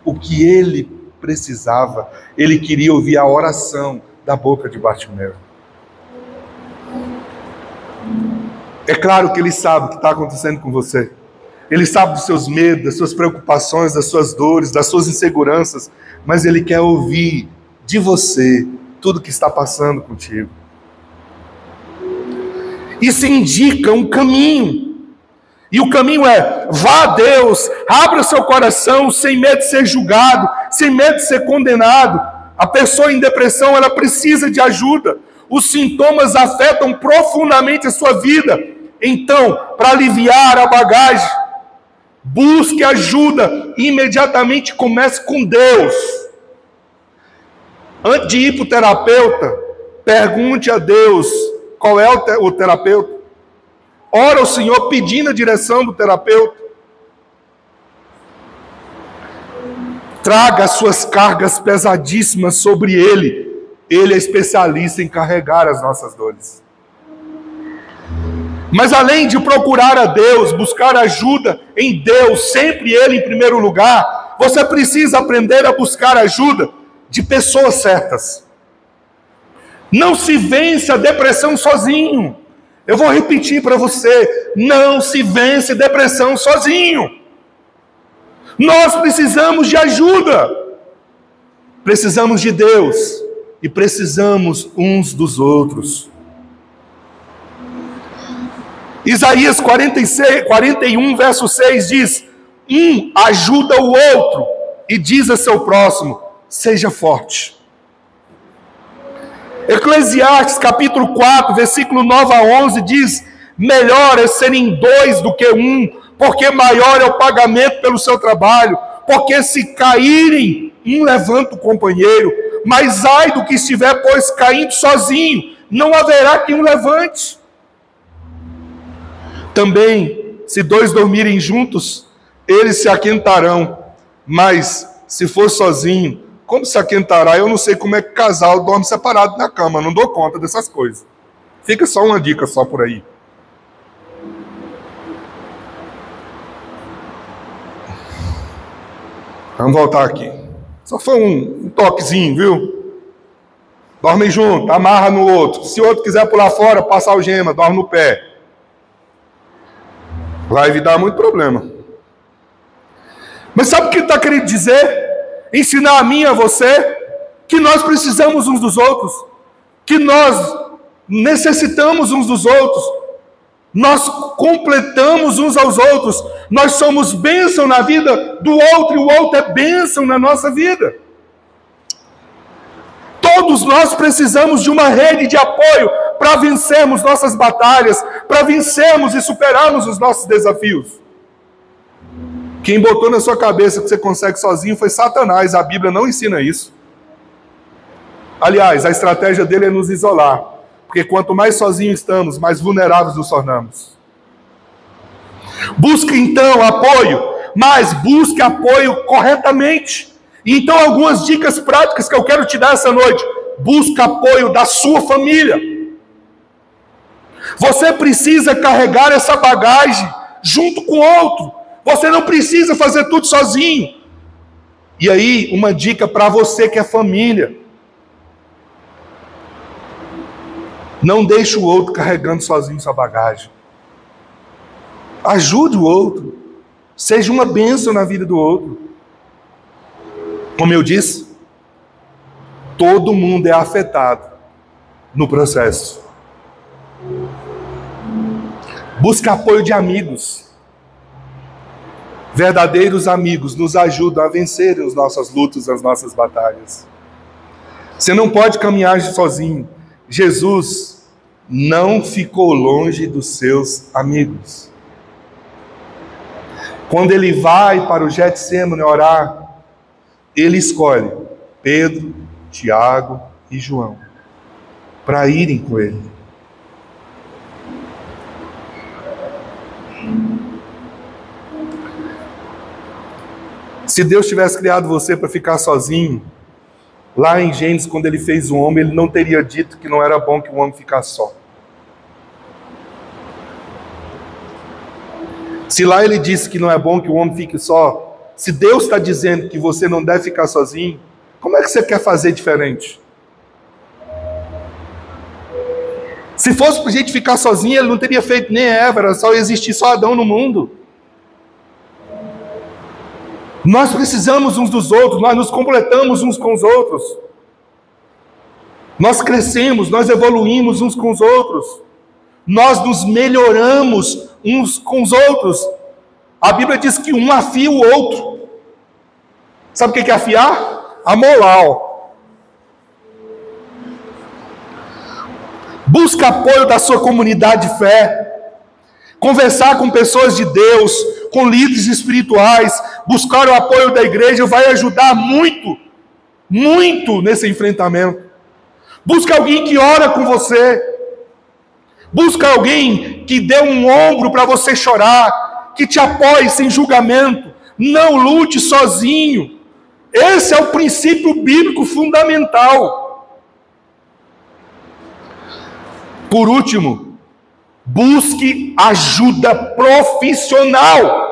o que ele precisava. Ele queria ouvir a oração da boca de Bartimeu. É claro que ele sabe o que está acontecendo com você. Ele sabe dos seus medos, das suas preocupações, das suas dores, das suas inseguranças. Mas ele quer ouvir de você tudo que está passando contigo. Isso indica um caminho. E o caminho é: vá a Deus, abra seu coração sem medo de ser julgado, sem medo de ser condenado. A pessoa em depressão, ela precisa de ajuda. Os sintomas afetam profundamente a sua vida. Então, para aliviar a bagagem, busque ajuda. Imediatamente comece com Deus. Antes de ir para o terapeuta, pergunte a Deus qual é o terapeuta. Ora ao Senhor pedindo a direção do terapeuta. Traga as suas cargas pesadíssimas sobre Ele. Ele é especialista em carregar as nossas dores. Mas além de procurar a Deus, buscar ajuda em Deus, sempre Ele em primeiro lugar, você precisa aprender a buscar ajuda de pessoas certas. Não se vence a depressão sozinho. Eu vou repetir para você, não se vence depressão sozinho. Nós precisamos de ajuda. Precisamos de Deus e precisamos uns dos outros. Isaías 41, verso 6 diz: um ajuda o outro e diz a seu próximo: seja forte. Eclesiastes capítulo 4, versículo 9 a 11 diz: melhor é serem dois do que um, porque maior é o pagamento pelo seu trabalho, porque se caírem, um levanta o companheiro, mas ai do que estiver, pois, caindo sozinho, não haverá quem o levante. Também, se dois dormirem juntos, eles se aquentarão, mas se for sozinho, como se aquentará? Eu não sei como é que casal dorme separado na cama, não dou conta dessas coisas. Fica só uma dica só por aí. Vamos voltar aqui. Só foi um toquezinho, viu? Dorme junto, amarra no outro. Se o outro quiser pular fora, passa a algema, dorme no pé. Vai evitar muito problema. Mas sabe o que ele está querendo dizer? Ensinar a mim e a você que nós precisamos uns dos outros, que nós necessitamos uns dos outros, nós completamos uns aos outros, nós somos bênção na vida do outro e o outro é bênção na nossa vida. Todos nós precisamos de uma rede de apoio para vencermos nossas batalhas, para vencermos e superarmos os nossos desafios. Quem botou na sua cabeça que você consegue sozinho foi Satanás. A Bíblia não ensina isso. Aliás, a estratégia dele é nos isolar. Porque quanto mais sozinhos estamos, mais vulneráveis nos tornamos. Busque então apoio, mas busque apoio corretamente. Então, algumas dicas práticas que eu quero te dar essa noite. Busque apoio da sua família. Você precisa carregar essa bagagem junto com outro. Você não precisa fazer tudo sozinho. E aí, uma dica para você que é família. Não deixe o outro carregando sozinho sua bagagem. Ajude o outro. Seja uma bênção na vida do outro. Como eu disse, todo mundo é afetado no processo. Busque apoio de amigos. Verdadeiros amigos nos ajudam a vencer as nossas lutas, as nossas batalhas. Você não pode caminhar sozinho. Jesus não ficou longe dos seus amigos. Quando ele vai para o Getsêmani orar, ele escolhe Pedro, Tiago e João para irem com ele. Se Deus tivesse criado você para ficar sozinho, lá em Gênesis, quando ele fez o homem, ele não teria dito que não era bom que o homem ficasse só. Se lá ele disse que não é bom que o homem fique só, se Deus está dizendo que você não deve ficar sozinho, como é que você quer fazer diferente? Se fosse para a gente ficar sozinho, ele não teria feito nem Eva, era só existir só Adão no mundo. Nós precisamos uns dos outros, nós nos completamos uns com os outros. Nós crescemos, nós evoluímos uns com os outros. Nós nos melhoramos uns com os outros. A Bíblia diz que um afia o outro. Sabe o que é afiar? Amolar. Busca apoio da sua comunidade de fé. Conversar com pessoas de Deus, com líderes espirituais, buscar o apoio da igreja vai ajudar muito, muito nesse enfrentamento. Busca alguém que ora com você. Busca alguém que dê um ombro para você chorar, que te apoie sem julgamento. Não lute sozinho. Esse é o princípio bíblico fundamental. Por último, busque ajuda profissional.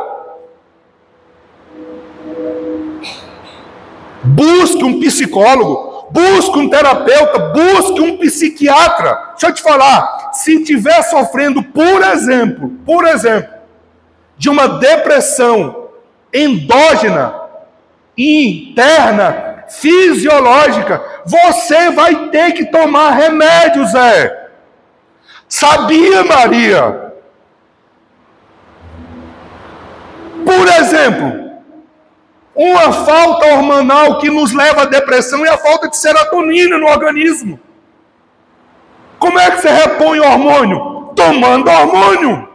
Busque um psicólogo, busque um terapeuta, busque um psiquiatra. Deixa eu te falar, se estiver sofrendo, por exemplo, de uma depressão endógena, interna, fisiológica, você vai ter que tomar remédio, Zé. Sabia, Maria? Por exemplo, uma falta hormonal que nos leva à depressão é a falta de serotonina no organismo. Como é que você repõe o hormônio? Tomando hormônio.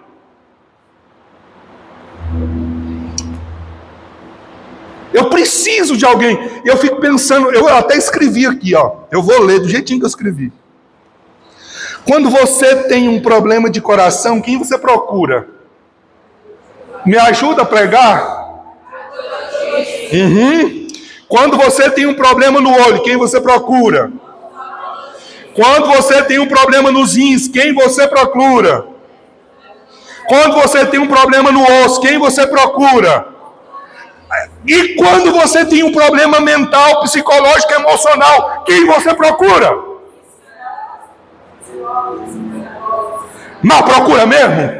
Eu preciso de alguém. Eu fico pensando, eu até escrevi aqui, ó. Eu vou ler do jeitinho que eu escrevi. Quando você tem um problema de coração, quem você procura? Me ajuda a pregar? Quando você tem um problema no olho, quem você procura? Quando você tem um problema nos rins, quem você procura? Quando você tem um problema no osso, quem você procura? E quando você tem um problema mental, psicológico, emocional, quem você procura? Mas procura mesmo?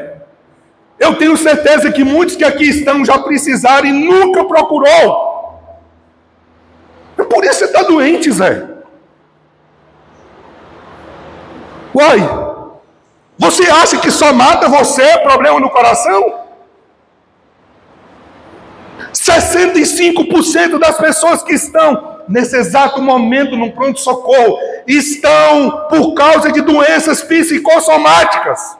Eu tenho certeza que muitos que aqui estão já precisaram e nunca procurou. É por isso que você está doente, Zé. Uai, você acha que só mata você problema no coração? 65% das pessoas que estão nesse exato momento no pronto-socorro estão por causa de doenças psicossomáticas.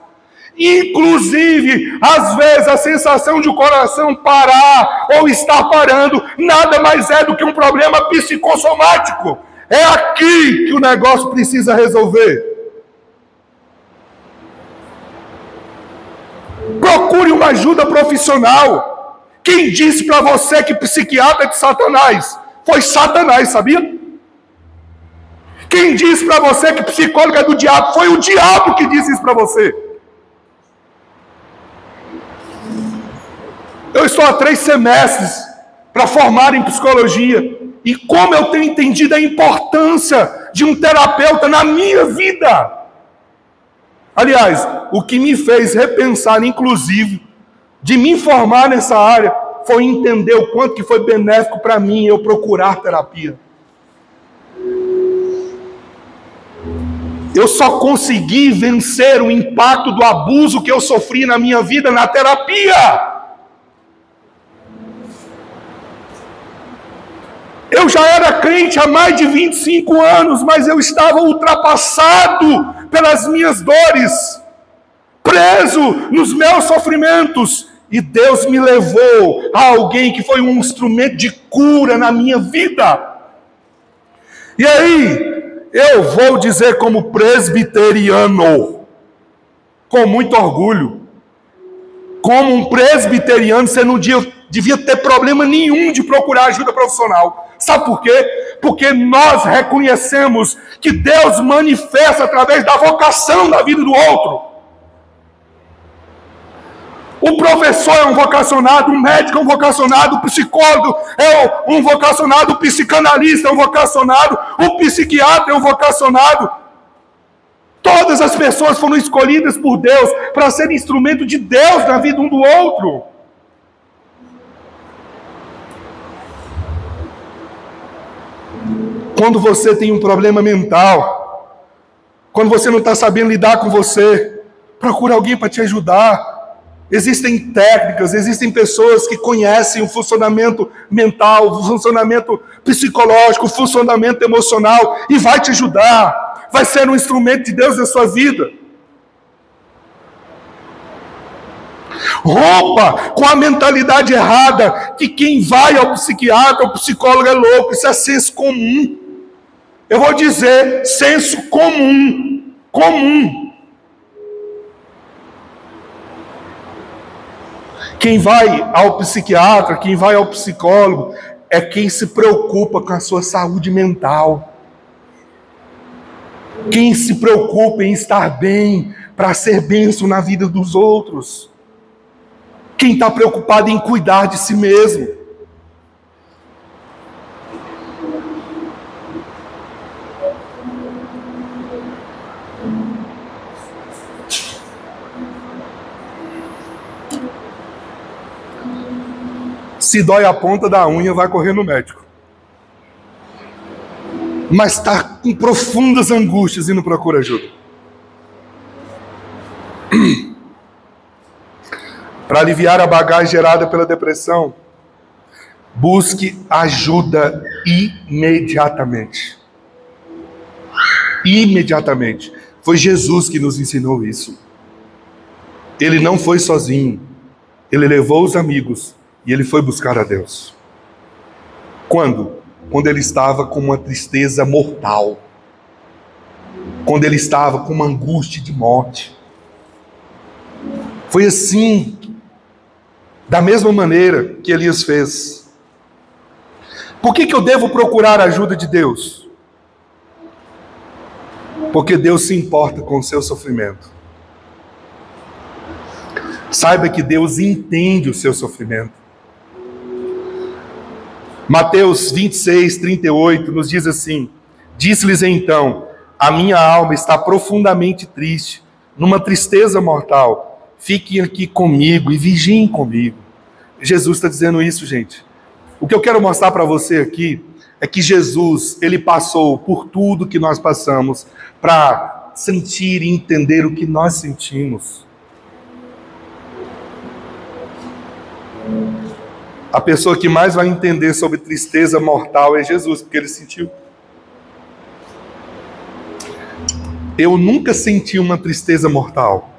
Inclusive, às vezes, a sensação de o coração parar ou estar parando nada mais é do que um problema psicossomático. É aqui que o negócio precisa resolver. Procure uma ajuda profissional. Quem disse para você que psiquiatra é de Satanás? Foi Satanás, sabia? Quem disse para você que psicólogo é do diabo? Foi o diabo que disse isso para você. Eu estou há 3 semestres para formar em psicologia. E como eu tenho entendido a importância de um terapeuta na minha vida. Aliás, o que me fez repensar, inclusive, de me formar nessa área, foi entender o quanto que foi benéfico para mim eu procurar terapia. Eu só consegui vencer o impacto do abuso que eu sofri na minha vida na terapia. Eu já era crente há mais de 25 anos, mas eu estava ultrapassado pelas minhas dores, preso nos meus sofrimentos, e Deus me levou a alguém que foi um instrumento de cura na minha vida. E aí, eu vou dizer como presbiteriano, com muito orgulho, como um presbiteriano, você não devia ter problema nenhum de procurar ajuda profissional. Sabe por quê? Porque nós reconhecemos que Deus manifesta através da vocação na vida do outro. O professor é um vocacionado, o médico é um vocacionado, o psicólogo é um vocacionado, o psicanalista é um vocacionado, o psiquiatra é um vocacionado. Todas as pessoas foram escolhidas por Deus para ser instrumento de Deus na vida um do outro. Quando você tem um problema mental, quando você não está sabendo lidar com você, procura alguém para te ajudar. Existem técnicas, existem pessoas que conhecem o funcionamento mental, o funcionamento psicológico, o funcionamento emocional, e vai te ajudar. Vai ser um instrumento de Deus na sua vida. Rompa com a mentalidade errada que quem vai ao psiquiatra, ao psicólogo é louco. Isso é senso comum. Eu vou dizer senso comum. Comum. Quem vai ao psiquiatra, quem vai ao psicólogo, é quem se preocupa com a sua saúde mental. Quem se preocupa em estar bem para ser bênção na vida dos outros. Quem está preocupado em cuidar de si mesmo. Se dói a ponta da unha, vai correr no médico. Mas está com profundas angústias e não procura ajuda. Para aliviar a bagagem gerada pela depressão, busque ajuda imediatamente. Imediatamente. Foi Jesus que nos ensinou isso. Ele não foi sozinho. Ele levou os amigos e ele foi buscar a Deus. Quando? Quando ele estava com uma tristeza mortal. Quando ele estava com uma angústia de morte. Foi assim, da mesma maneira que Elias fez. Por que eu devo procurar a ajuda de Deus? Porque Deus se importa com o seu sofrimento. Saiba que Deus entende o seu sofrimento. Mateus 26, 38 nos diz assim: disse-lhes então, a minha alma está profundamente triste, numa tristeza mortal. Fiquem aqui comigo e vigiem comigo. Jesus está dizendo isso, gente. O que eu quero mostrar para você aqui é que Jesus, ele passou por tudo que nós passamos para sentir e entender o que nós sentimos. A pessoa que mais vai entender sobre tristeza mortal é Jesus, porque ele sentiu. Eu nunca senti uma tristeza mortal.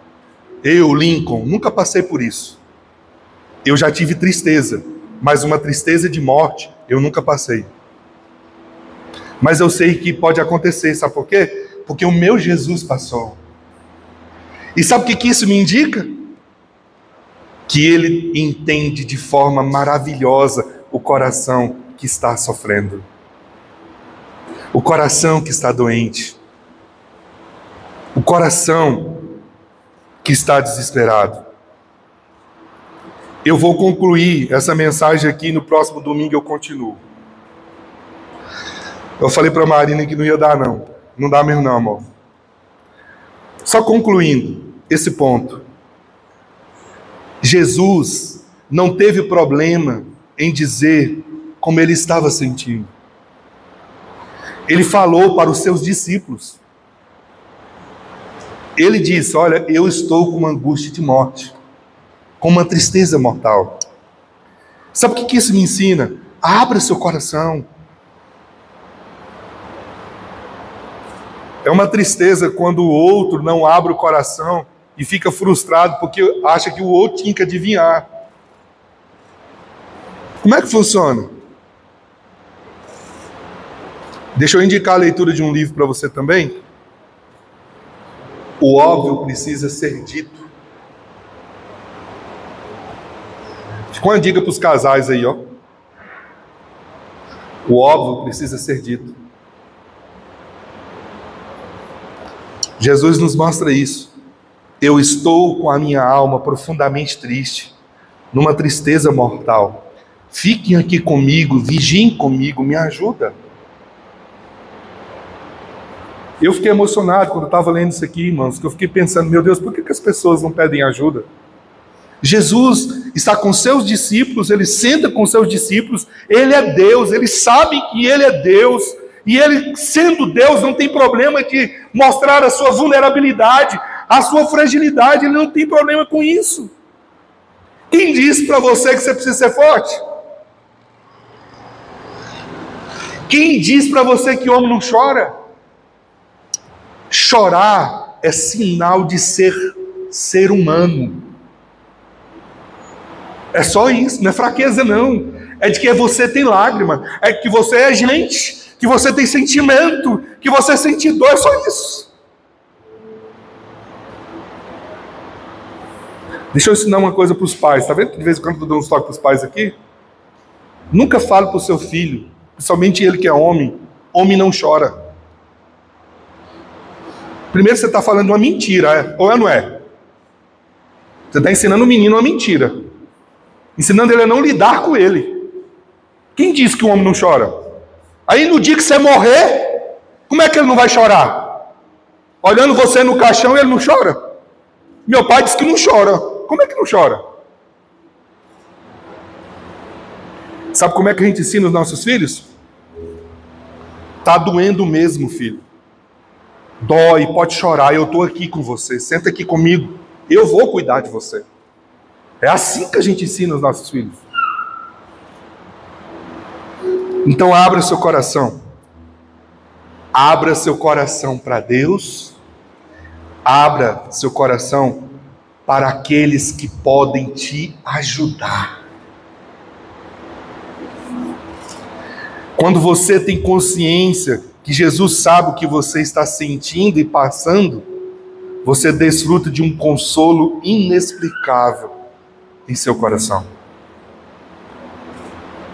Eu, Lincoln, nunca passei por isso. Eu já tive tristeza, mas uma tristeza de morte eu nunca passei. Mas eu sei que pode acontecer, sabe por quê? Porque o meu Jesus passou. E sabe o que isso me indica? Que ele entende de forma maravilhosa o coração que está sofrendo. O coração que está doente. O coração que está desesperado. Eu vou concluir essa mensagem aqui, no próximo domingo eu continuo. Eu falei para a Marina que não ia dar não. Não dá mesmo não, amor. Só concluindo esse ponto. Jesus não teve problema em dizer como ele estava sentindo. Ele falou para os seus discípulos. Ele disse, olha, eu estou com uma angústia de morte, com uma tristeza mortal. Sabe o que isso me ensina? Abra seu coração. É uma tristeza quando o outro não abre o coração e fica frustrado porque acha que o outro tinha que adivinhar. Como é que funciona? Deixa eu indicar a leitura de um livro para você também. O óbvio precisa ser dito. Fica uma dica para os casais aí, ó. O óbvio precisa ser dito. Jesus nos mostra isso. Eu estou com a minha alma profundamente triste, numa tristeza mortal. Fiquem aqui comigo, vigiem comigo, me ajuda. Eu fiquei emocionado quando eu estava lendo isso aqui, irmãos, que eu fiquei pensando, meu Deus, por que as pessoas não pedem ajuda? Jesus está com seus discípulos, ele senta com seus discípulos, ele é Deus, eles sabem que ele é Deus, e ele, sendo Deus, não tem problema de mostrar a sua vulnerabilidade, a sua fragilidade, ele não tem problema com isso. Quem disse para você que você precisa ser forte? Quem diz para você que homem não chora? Chorar é sinal de ser humano. É só isso, não é fraqueza não. É de que você tem lágrima, é que você é gente, que você tem sentimento, que você sente dor, é só isso. Deixa eu ensinar uma coisa para os pais. Está vendo que de vez em quando eu dou uns toques para os pais aqui? Nunca fale para o seu filho, principalmente ele que é homem não chora. Primeiro você está falando uma mentira, ou não é? Você está ensinando o menino uma mentira. Ensinando ele a não lidar com ele. Quem disse que o homem não chora? Aí no dia que você morrer, como é que ele não vai chorar? Olhando você no caixão, ele não chora? Meu pai disse que não chora. Como é que não chora? Sabe como é que a gente ensina os nossos filhos? Tá doendo mesmo, filho. Dói, pode chorar, eu estou aqui com você. Senta aqui comigo, eu vou cuidar de você. É assim que a gente ensina os nossos filhos. Então abra seu coração. Abra seu coração para Deus. Abra seu coração para aqueles que podem te ajudar. Quando você tem consciência que Jesus sabe o que você está sentindo e passando, você desfruta de um consolo inexplicável em seu coração.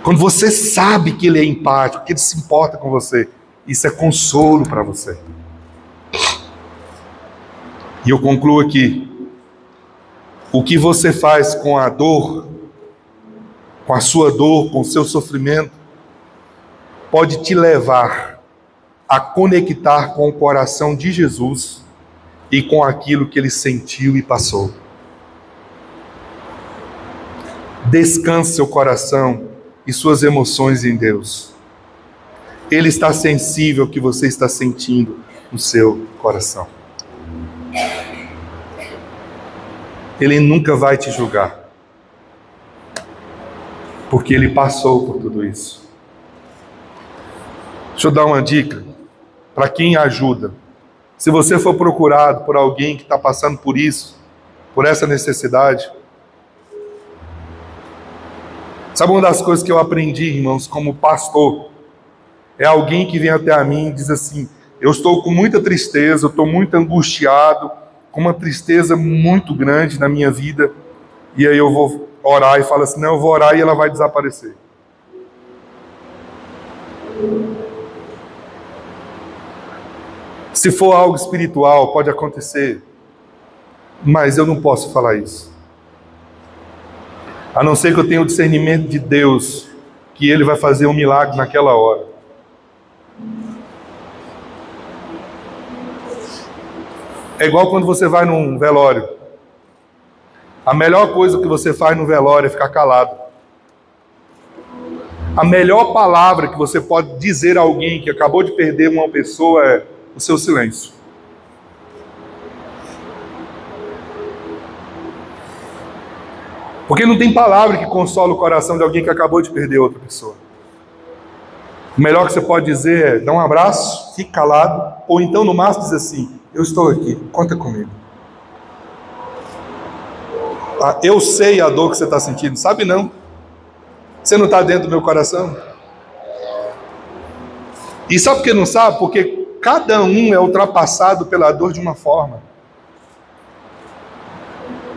Quando você sabe que Ele é empático, que Ele se importa com você, isso é consolo para você. E eu concluo aqui. O que você faz com a dor, com a sua dor, com o seu sofrimento, pode te levar a conectar com o coração de Jesus e com aquilo que Ele sentiu e passou. Descanse seu coração e suas emoções em Deus. Ele está sensível ao que você está sentindo no seu coração. Ele nunca vai te julgar, porque Ele passou por tudo isso. Deixa eu dar uma dica para quem ajuda. Se você for procurado por alguém que está passando por isso, por essa necessidade, sabe uma das coisas que eu aprendi, irmãos, como pastor? É alguém que vem até a mim e diz assim: eu estou com muita tristeza, eu estou muito angustiado, com uma tristeza muito grande na minha vida, e aí eu vou orar e falo assim: não, eu vou orar e ela vai desaparecer. Se for algo espiritual, pode acontecer, mas eu não posso falar isso. A não ser que eu tenha o discernimento de Deus, que Ele vai fazer um milagre naquela hora. É igual quando você vai num velório. A melhor coisa que você faz no velório é ficar calado. A melhor palavra que você pode dizer a alguém que acabou de perder uma pessoa é o seu silêncio. Porque não tem palavra que consola o coração de alguém que acabou de perder outra pessoa. O melhor que você pode dizer é: dá um abraço, fique calado, ou então no máximo diz assim: eu estou aqui, conta comigo. Eu sei a dor que você está sentindo, sabe não? Você não está dentro do meu coração? E sabe por que não sabe? Porque cada um é ultrapassado pela dor de uma forma.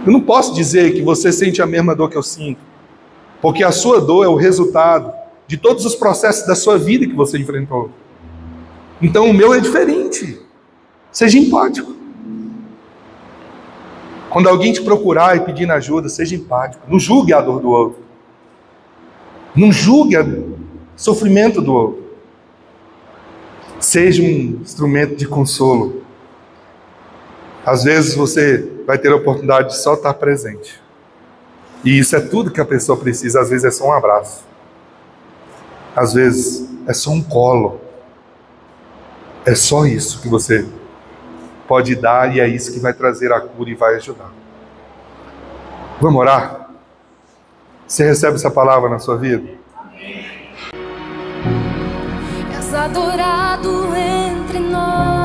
Eu não posso dizer que você sente a mesma dor que eu sinto, porque a sua dor é o resultado de todos os processos da sua vida que você enfrentou. Então o meu é diferente. Seja empático. Quando alguém te procurar e pedir ajuda, seja empático. Não julgue a dor do outro. Não julgue o sofrimento do outro. Seja um instrumento de consolo. Às vezes você vai ter a oportunidade de só estar presente. E isso é tudo que a pessoa precisa. Às vezes é só um abraço. Às vezes é só um colo. É só isso que você pode dar, e é isso que vai trazer a cura e vai ajudar. Vamos orar? Você recebe essa palavra na sua vida? És adorado entre nós.